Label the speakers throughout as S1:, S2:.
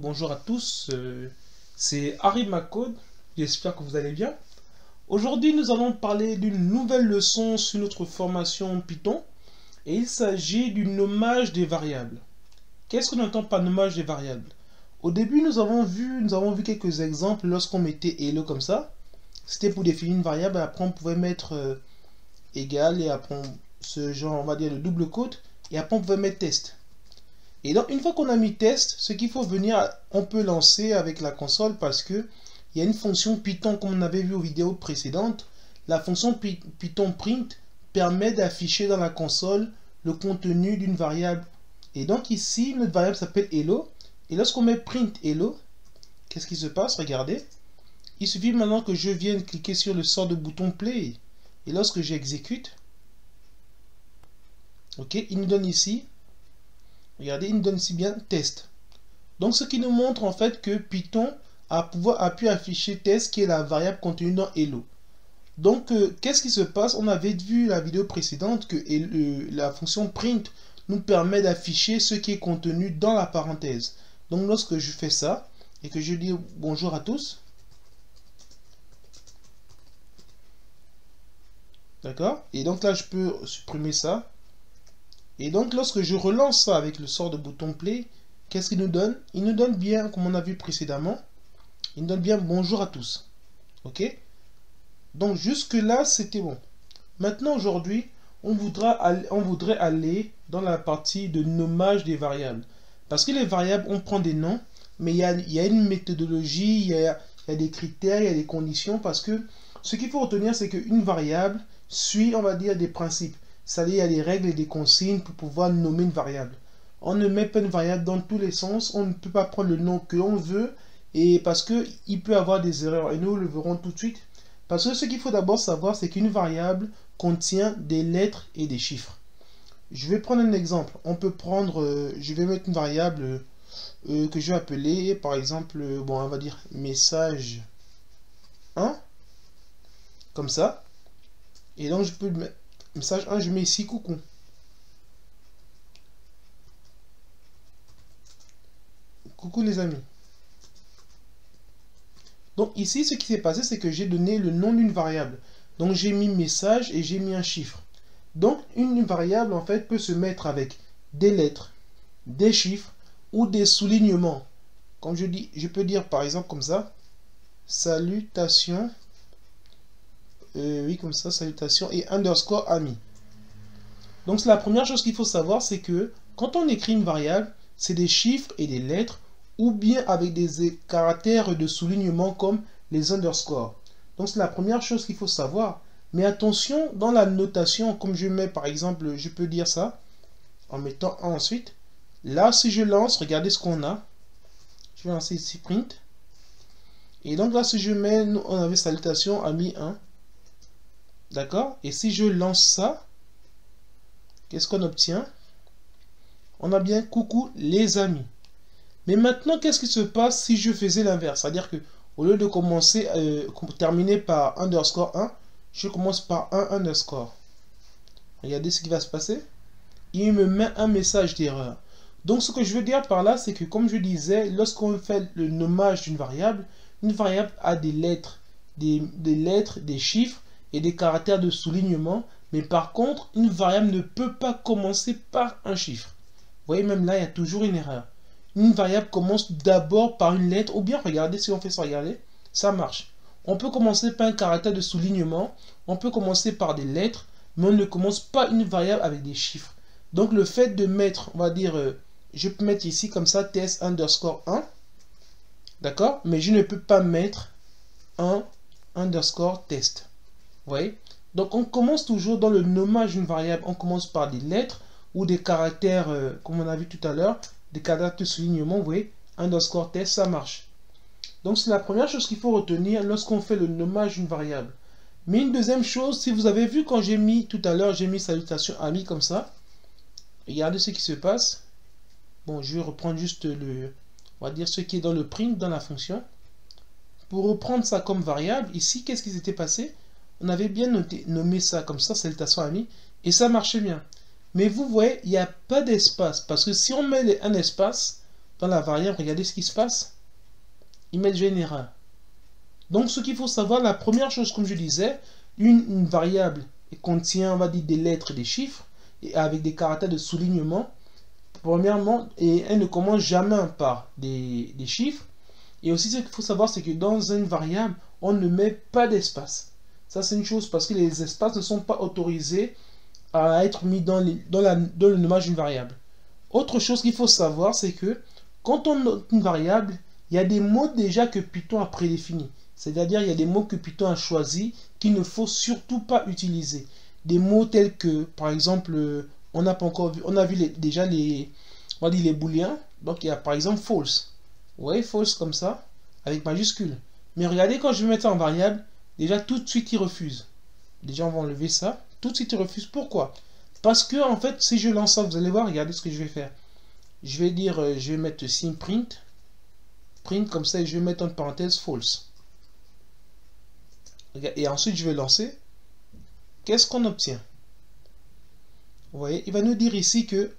S1: bonjour à tous, c'est Harry McCode, j'espère que vous allez bien. Aujourd'hui nous allons parler d'une nouvelle leçon sur notre formation Python et il s'agit du nommage des variables. Qu'est-ce qu'on entend par nommage des variables? Au début nous avons vu quelques exemples lorsqu'on mettait hello comme ça. C'était pour définir une variable et après on pouvait mettre égal et après ce genre on va dire le double quote et après on pouvait mettre test. Et donc une fois qu'on a mis test, ce qu'il faut venir, on peut lancer avec la console parce que il y a une fonction Python comme on avait vu aux vidéos précédentes. La fonction Python print permet d'afficher dans la console le contenu d'une variable. Et donc ici notre variable s'appelle hello. Et lorsqu'on met print hello, qu'est-ce qui se passe? Regardez. Il suffit maintenant que je vienne cliquer sur le sort de bouton play. Et lorsque j'exécute, ok, il nous donne ici. Regardez, il nous donne ici bien test. Donc ce qui nous montre en fait que Python a pu afficher test qui est la variable contenue dans hello. Donc qu'est-ce qui se passe? On avait vu la vidéo précédente que la fonction print nous permet d'afficher ce qui est contenu dans la parenthèse. Donc lorsque je fais ça et que je dis bonjour à tous, d'accord? Et donc là je peux supprimer ça. Et donc lorsque je relance ça avec le sort de bouton play, qu'est-ce qu'il nous donne? Il nous donne bien, comme on a vu précédemment, il nous donne bien bonjour à tous. Ok? Donc jusque là c'était bon. Maintenant aujourd'hui, on voudrait aller dans la partie de nommage des variables. Parce que les variables, on prend des noms, mais il y a une méthodologie, il y a des critères, il y a des conditions. Parce que ce qu'il faut retenir, c'est qu'une variable suit, on va dire, des principes. C'est-à-dire, il y a des règles et des consignes pour pouvoir nommer une variable. On ne met pas une variable dans tous les sens. On ne peut pas prendre le nom que l'on veut. Et parce qu'il peut avoir des erreurs. Et nous le verrons tout de suite. Parce que ce qu'il faut d'abord savoir, c'est qu'une variable contient des lettres et des chiffres. Je vais prendre un exemple. On peut prendre, je vais mettre une variable que je vais appeler, par exemple, bon, on va dire message 1. Comme ça. Et donc, je peux mettre message 1, je mets ici coucou. Coucou les amis. Donc ici, ce qui s'est passé, c'est que j'ai donné le nom d'une variable. Donc j'ai mis message et j'ai mis un chiffre. Donc une variable, en fait, peut se mettre avec des lettres, des chiffres ou des soulignements. Comme je dis, je peux dire par exemple comme ça, salutations, oui comme ça, salutations et underscore ami. Donc la première chose qu'il faut savoir, c'est que quand on écrit une variable, c'est des chiffres et des lettres ou bien avec des caractères de soulignement comme les underscores. Donc c'est la première chose qu'il faut savoir. Mais attention, dans la notation, comme je mets par exemple, je peux dire ça, en mettant 1 ensuite. Là, si je lance, regardez ce qu'on a. Je vais lancer ici print. Et donc là, si je mets, nous, on avait salutation ami 1. D'accord? Et si je lance ça, qu'est-ce qu'on obtient? On a bien coucou les amis. Mais maintenant, qu'est-ce qui se passe si je faisais l'inverse? C'est-à-dire que au lieu de commencer, terminer par underscore 1, je commence par 1 underscore. Regardez ce qui va se passer. Il me met un message d'erreur. Donc ce que je veux dire par là, c'est que comme je disais, lorsqu'on fait le nommage d'une variable, une variable a des lettres, des chiffres et des caractères de soulignement. Mais par contre, une variable ne peut pas commencer par un chiffre. Vous voyez, même là, il y a toujours une erreur. Une variable commence d'abord par une lettre, ou bien regardez, si on fait ça, regardez, ça marche. On peut commencer par un caractère de soulignement, on peut commencer par des lettres, mais on ne commence pas une variable avec des chiffres. Donc le fait de mettre, on va dire, je peux mettre ici comme ça, test underscore 1, d'accord, mais je ne peux pas mettre 1 underscore test. Vous voyez? Donc on commence toujours dans le nommage d'une variable, on commence par des lettres ou des caractères, comme on a vu tout à l'heure, des caractères de soulignement, vous voyez, underscore test, ça marche. Donc c'est la première chose qu'il faut retenir lorsqu'on fait le nommage d'une variable. Mais une deuxième chose, si vous avez vu quand j'ai mis tout à l'heure, j'ai mis salutation ami comme ça. Regardez ce qui se passe. Bon, je vais reprendre juste on va dire ce qui est dans le print, dans la fonction. Pour reprendre ça comme variable, ici, qu'est-ce qui s'était passé? On avait bien nommé ça comme ça, salutation ami, et ça marchait bien. Mais vous voyez, il n'y a pas d'espace. Parce que si on met un espace, dans la variable, regardez ce qui se passe. Il met déjà une erreur. Donc ce qu'il faut savoir, la première chose, comme je disais, une variable contient, on va dire, des lettres et des chiffres, et avec des caractères de soulignement, premièrement, et elle ne commence jamais par des chiffres. Et aussi ce qu'il faut savoir, c'est que dans une variable, on ne met pas d'espace. Ça c'est une chose, parce que les espaces ne sont pas autorisés à être mis dans le nommage d'une variable. Autre chose qu'il faut savoir, c'est que quand on note une variable, il y a des mots déjà que Python a prédéfinis. C'est-à-dire, il y a des mots que Python a choisis qu'il ne faut surtout pas utiliser. Des mots tels que, par exemple, on n'a pas encore vu, on a vu déjà on va dire les booléens. Donc, il y a par exemple false. Vous voyez, false comme ça, avec majuscule. Mais regardez, quand je vais mettre ça en variable, déjà tout de suite, il refuse. Déjà, on va enlever ça. Tout de suite, il refuse. Pourquoi? Parce que, en fait, si je lance ça, vous allez voir, regardez ce que je vais faire. Je vais dire, je vais mettre sim print. Print comme ça, et je vais mettre en parenthèse false. Et ensuite, je vais lancer. Qu'est-ce qu'on obtient? Vous voyez, il va nous dire ici que,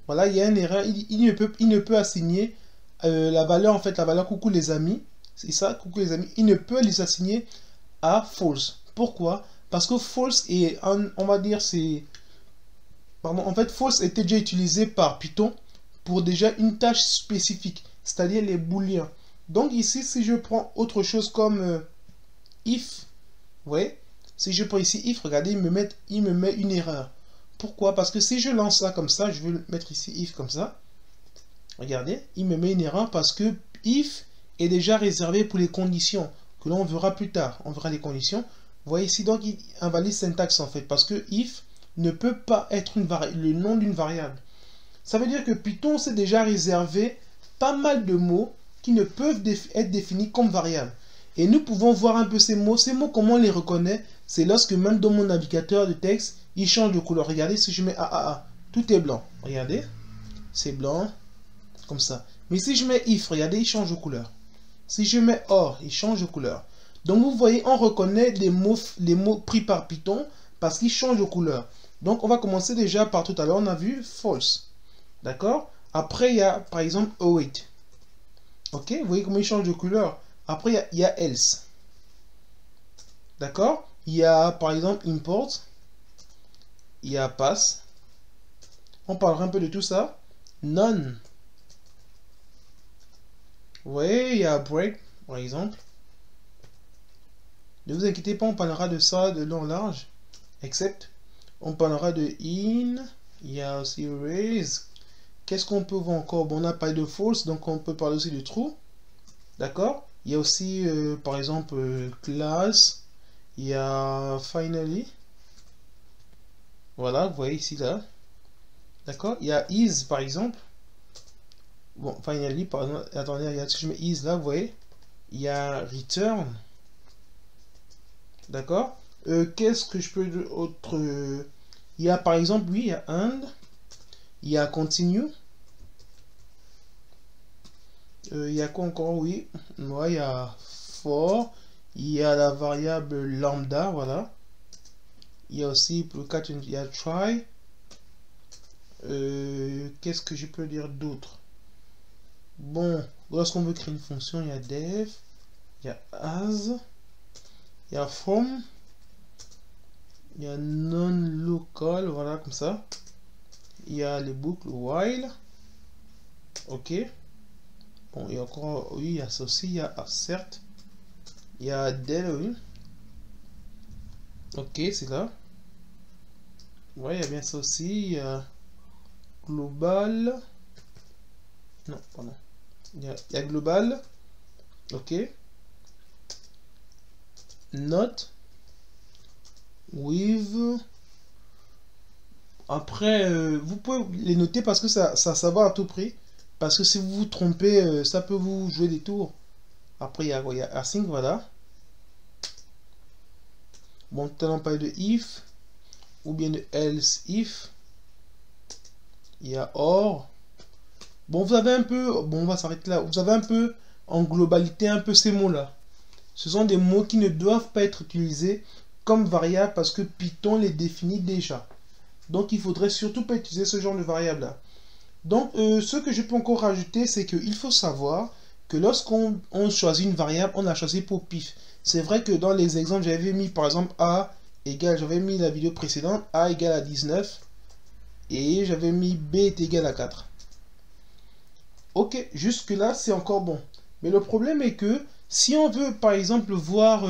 S1: voilà, il y a une erreur. Il ne peut assigner la valeur, en fait, la valeur coucou les amis. C'est ça, coucou les amis. Il ne peut les assigner à false. Pourquoi? Parce que false est, on va dire, c'est... Pardon, en fait, false était déjà utilisé par Python pour déjà une tâche spécifique, c'est-à-dire les booléens. Donc ici, si je prends autre chose comme if, vous voyez, si je prends ici if, regardez, il me met une erreur. Pourquoi? Parce que si je lance ça comme ça, je vais mettre ici if comme ça. Regardez, il me met une erreur parce que if est déjà réservé pour les conditions que l'on verra plus tard. On verra les conditions. Vous voyez ici, donc il invalide syntaxe en fait, parce que if ne peut pas être le nom d'une variable. Ça veut dire que Python s'est déjà réservé pas mal de mots qui ne peuvent être définis comme variables. Et nous pouvons voir un peu ces mots. Ces mots, comment on les reconnaît? C'est lorsque même dans mon navigateur de texte, il change de couleur. Regardez, si je mets AAA, tout est blanc. Regardez, c'est blanc, comme ça. Mais si je mets if, regardez, il change de couleur. Si je mets or, il change de couleur. Donc vous voyez, on reconnaît les mots pris par Python parce qu'ils changent de couleur. Donc on va commencer déjà par tout à l'heure, on a vu false. D'accord? Après, il y a par exemple await. Ok? Vous voyez comment il change de couleur. Après, il y a else. D'accord? Il y a par exemple import. Il y a pass. On parlera un peu de tout ça. None. Vous voyez, il y a break, par exemple. Ne vous inquiétez pas, on parlera de ça de long en large. Except, on parlera de in. Il y a aussi raise. Qu'est-ce qu'on peut voir encore? Bon, on a parlé de false, donc on peut parler aussi de true. D'accord? Il y a aussi, par exemple, class. Il y a finally. Voilà, vous voyez ici, là. D'accord? Il y a is, par exemple. Bon, finally, par exemple, attendez, regarde, si je mets is là, vous voyez. Il y a return. D'accord? Qu'est-ce que je peux autre? Il y a, par exemple, oui, il y a and. Il y a continue. Il y a quoi encore? Oui. Ouais, il y a for. Il y a la variable lambda, voilà. Il y a aussi, pour le cas, il y a try. Qu'est-ce que je peux dire d'autre? Bon, lorsqu'on veut créer une fonction, il y a def. Il y a as. Il y a from. Il y a non-local, voilà, comme ça. Il y a les boucles while. Ok. Bon, il y a encore, oui, il y a ça aussi, il y a assert. Il y a del, oui. Ok, c'est là. Ouais, il y a bien ça aussi. Il y a global. Non, pardon. Il y a global. Ok. Note. With. Après, vous pouvez les noter parce que ça va à tout prix. Parce que si vous vous trompez, ça peut vous jouer des tours. Après, il y a async, voilà. Bon, tout à l'heure on parlait de if. Ou bien de else if. Il y a or. Bon, vous avez un peu... Bon, on va s'arrêter là. Vous avez un peu, en globalité, un peu ces mots-là. Ce sont des mots qui ne doivent pas être utilisés comme variables parce que Python les définit déjà. Donc, il faudrait surtout pas utiliser ce genre de variable-là. Donc, ce que je peux encore rajouter, c'est qu'il faut savoir que lorsqu'on choisit une variable, on la choisit pour pif. C'est vrai que dans les exemples, j'avais mis par exemple A égale, j'avais mis la vidéo précédente, A égale à 19 et j'avais mis B est égal à 4. Ok, jusque là c'est encore bon. Mais le problème est que si on veut par exemple voir,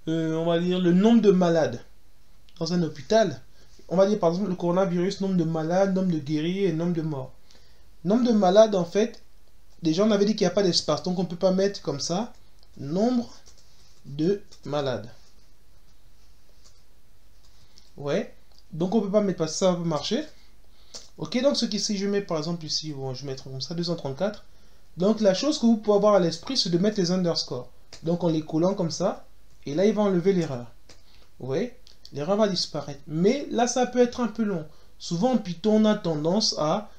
S1: on va dire, le nombre de malades dans un hôpital, on va dire par exemple le coronavirus, nombre de malades, nombre de guéris et nombre de morts. Nombre de malades, en fait, déjà on avait dit qu'il n'y a pas d'espace, donc on ne peut pas mettre comme ça, nombre de malades. Ouais, donc on ne peut pas mettre parce que ça va marcher. Ok, donc ce qui, si je mets par exemple ici, bon, je vais mettre comme ça, 234. Donc la chose que vous pouvez avoir à l'esprit, c'est de mettre les underscores. Donc en les collant comme ça, et là il va enlever l'erreur. Vous voyez, l'erreur va disparaître. Mais là ça peut être un peu long. Souvent en Python, on a tendance à,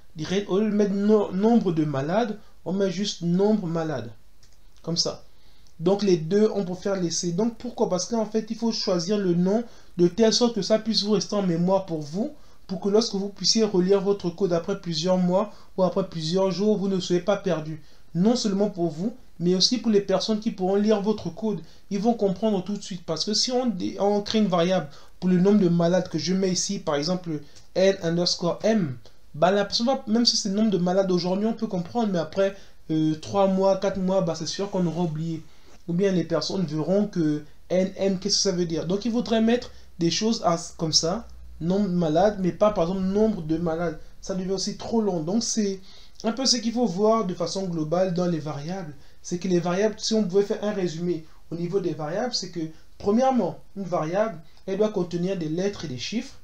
S1: au lieu de mettre nombre de malades, on met juste nombre malade. Comme ça. Donc les deux, on préfère laisser. Donc pourquoi? Parce qu'en fait, il faut choisir le nom de telle sorte que ça puisse vous rester en mémoire pour vous, pour que lorsque vous puissiez relire votre code après plusieurs mois ou après plusieurs jours, vous ne soyez pas perdu. Non seulement pour vous, mais aussi pour les personnes qui pourront lire votre code. Ils vont comprendre tout de suite. Parce que si on crée une variable pour le nombre de malades que je mets ici, par exemple n underscore m, bah la personne va, même si c'est le nombre de malades aujourd'hui, on peut comprendre, mais après 3 mois, 4 mois, bah c'est sûr qu'on aura oublié. Ou bien les personnes verront que nm, qu'est-ce que ça veut dire? Donc il faudrait mettre des choses comme ça, nombre de malades, mais pas par exemple nombre de malades. Ça devient aussi trop long. Donc c'est un peu ce qu'il faut voir de façon globale dans les variables. C'est que les variables, si on pouvait faire un résumé au niveau des variables, c'est que premièrement, une variable, elle doit contenir des lettres et des chiffres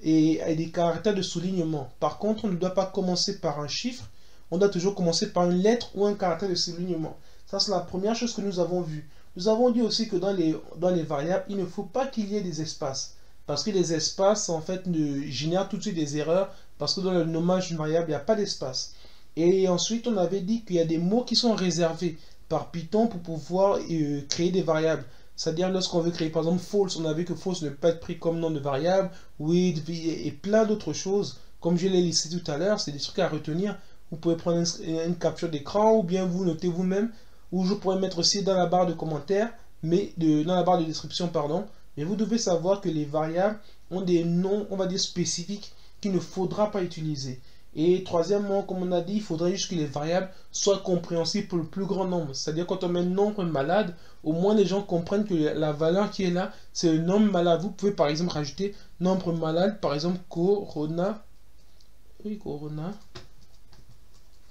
S1: et des caractères de soulignement. Par contre, on ne doit pas commencer par un chiffre, on doit toujours commencer par une lettre ou un caractère de soulignement. Ça, c'est la première chose que nous avons vue. Nous avons dit aussi que dans les variables, il ne faut pas qu'il y ait des espaces. Parce que les espaces, en fait, génèrent tout de suite des erreurs. Parce que dans le nommage d'une variable, il n'y a pas d'espace. Et ensuite, on avait dit qu'il y a des mots qui sont réservés par Python pour pouvoir créer des variables. C'est-à-dire lorsqu'on veut créer par exemple false, on a vu que false ne peut pas être pris comme nom de variable, with et plein d'autres choses. Comme je l'ai listé tout à l'heure, c'est des trucs à retenir. Vous pouvez prendre une capture d'écran ou bien vous notez vous-même. Ou je pourrais mettre aussi dans la barre de commentaires, mais dans la barre de description, pardon. Mais vous devez savoir que les variables ont des noms, on va dire, spécifiques qu'il ne faudra pas utiliser. Et troisièmement, comme on a dit, il faudrait juste que les variables soient compréhensibles pour le plus grand nombre. C'est-à-dire quand on met nombre malade, au moins les gens comprennent que la valeur qui est là, c'est le nombre malade. Vous pouvez par exemple rajouter nombre malade, par exemple corona. Oui, corona.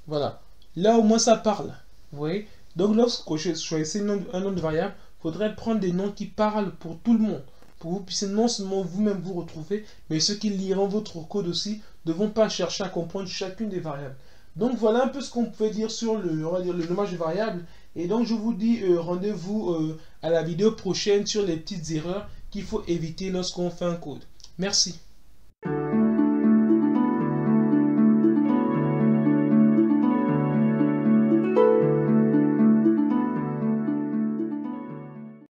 S1: Voilà. Là au moins ça parle. Vous voyez? Donc lorsque je choisis un nom de variable, il faudrait prendre des noms qui parlent pour tout le monde. Pour que vous puissiez non seulement vous-même vous retrouver, mais ceux qui liront votre code aussi ne vont pas chercher à comprendre chacune des variables. Donc voilà un peu ce qu'on peut dire sur on va dire, le nommage de variables. Et donc je vous dis rendez-vous à la vidéo prochaine sur les petites erreurs qu'il faut éviter lorsqu'on fait un code. Merci.